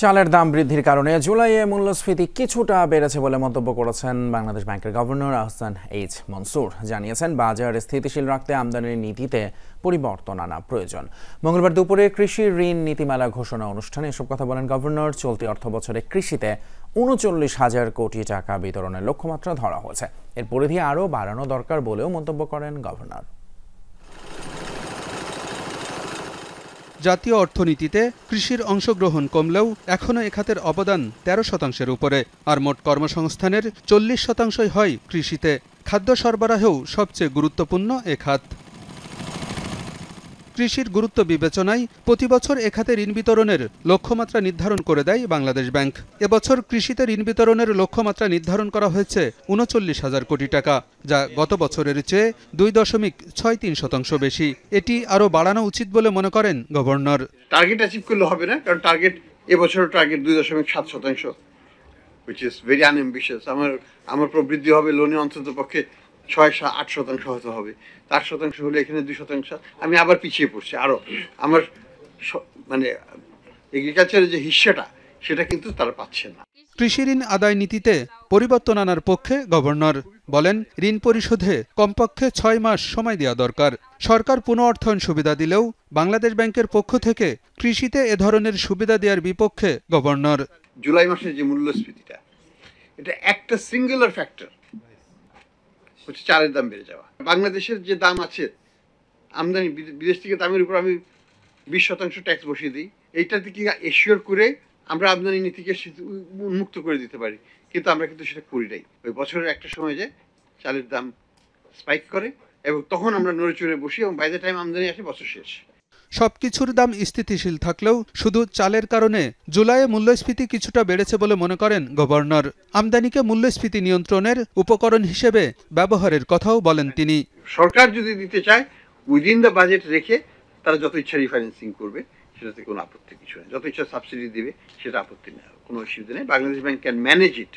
চালের দাম বৃদ্ধির কারণে জুলাইয়ে মূল্যস্ফীতি কিছুটা বেড়েছে বলে মন্তব্য করেছেন বাংলাদেশ ব্যাংকের গভর্নর আহসান এইচ মনসুর। জানিয়েছেন, বাজার স্থিতিশীল রাখতে আমদানির নীতিতে পরিবর্তন আনা প্রয়োজন। মঙ্গলবার দুপুরে কৃষি ঋণ নীতিমালা ঘোষণা অনুষ্ঠানে এসব কথা বলেন গভর্নর। চলতি অর্থবছরে কৃষিতে ৩৯,০০০ কোটি টাকা বিতরণের লক্ষ্যমাত্রা ধরা হয়েছে। এর পরিধি আরও বাড়ানো দরকার বলেও মন্তব্য করেন গভর্নর। জাতীয় অর্থনীতিতে কৃষির অংশগ্রহণ কমলেও এখনও এ খাতের অবদান ১৩% উপরে, আর মোট কর্মসংস্থানের ৪০% হয় কৃষিতে। খাদ্য সরবরাহেও সবচেয়ে গুরুত্বপূর্ণ এ খাত। কৃষির গুরুত্ব বিবেচনায় প্রতি বছর এ খাতে ঋণ বিতরণের লক্ষ্যমাত্রা নির্ধারণ করে দেয় বাংলাদেশ ব্যাংক। এবছর কৃষিতে ঋণ বিতরণের লক্ষ্যমাত্রা নির্ধারণ করা হয়েছে ৩৯,০০০ কোটি টাকা, যা গত বছরের চেয়ে ২.৬৩% বেশি। এটি আরও বাড়ানো উচিত বলে মনে করেন গভর্নর। টার্গেট অ্যাচিভ করলে হবে না, কারণ টার্গেট এবছর target ২.৭%, which is very unambitious। আমার প্রবৃদ্ধি হবে লোনে অন্তত পক্ষে ৬-৮% হয়তো হবে। ৮% হলে এখানে ২%। আমি আবার পিছিয়ে পড়ছি আরো। আমার মানে এগ্রিকালচারের যে হিস্সাটা সেটা কিন্তু তারা পাচ্ছে না। কৃষি ঋণ আদায় নীতিতে পরিবর্তন আনার পক্ষে গভর্নর বলেন, ঋণ পরিশোধে কমপক্ষে ৬ মাস সময় দেওয়া দরকার। সরকার পুনঃ অর্থায়ন সুবিধা দিলেও বাংলাদেশ ব্যাংকের পক্ষ থেকে কৃষিতে এ ধরনের সুবিধা দেওয়ার বিপক্ষে গভর্নর। জুলাই মাসের যে মূল্যস্ফীতিটা, এটা একটা সিঙ্গুলার ফ্যাক্টর হচ্ছে চালের দাম বেড়ে যাওয়া। বাংলাদেশের যে দাম আছে আমদানি বিদেশ থেকে দামের উপর আমি 20% ট্যাক্স বসিয়ে দিই। এইটা থেকে এশিওর করে আমরা আমদানি নীতিকে উন্মুক্ত করে দিতে পারি, কিন্তু আমরা কিন্তু সেটা করি নাই। ওই বছরের একটা সময় যে চালের দাম স্পাইক করে এবং তখন আমরা নড়ে চড়ে বসি এবং বাই দ্য টাইম আমদানি আসে বছর শেষ। সবকিছুর দাম স্থিতিশীল থাকলেও শুধু চালের কারণে জুলাইয়ে মূল্যস্ফীতি কিছুটা বেড়েছে বলে মনে করেন গভর্নর। আমদানিকে মূল্যস্ফীতি নিয়ন্ত্রণের উপকরণ হিসেবে ব্যবহারের কথাও বলেন তিনি। সরকার যদি দিতে চায় উইদিন দ্য বাজেট রেখে তারা যত ইচ্ছা রিফাইন্যান্সিং করবে, সেটাতে কোনো আপত্তি কিছু নেই। যত ইচ্ছা সাবসিডি দিবে, সেটা আপত্তি নেই, কোনো অসুবিধা নেই। Bangladesh bank can manage it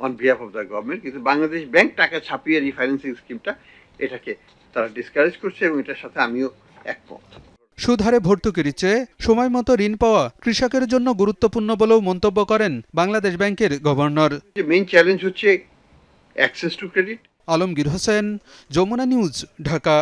on behalf of the government. কিন্তু বাংলাদেশ ব্যাংক টাকা ছাপিয়ে রিফাইন্যান্সিং স্কিমটা এটাকে তারা ডিসকারেজ করছে এবং এটার সাথে আমিও একমত। সুদহারে ভর্তুকির চেয়ে সময় মতো ঋণ পাওয়া কৃষকের জন্য গুরুত্বপূর্ণ বলেও মন্তব্য করেন বাংলাদেশ ব্যাংকের গভর্নর। মেইন চ্যালেঞ্জ হচ্ছে access to credit. Alamgir Hossain, Jamuna news, Dhaka.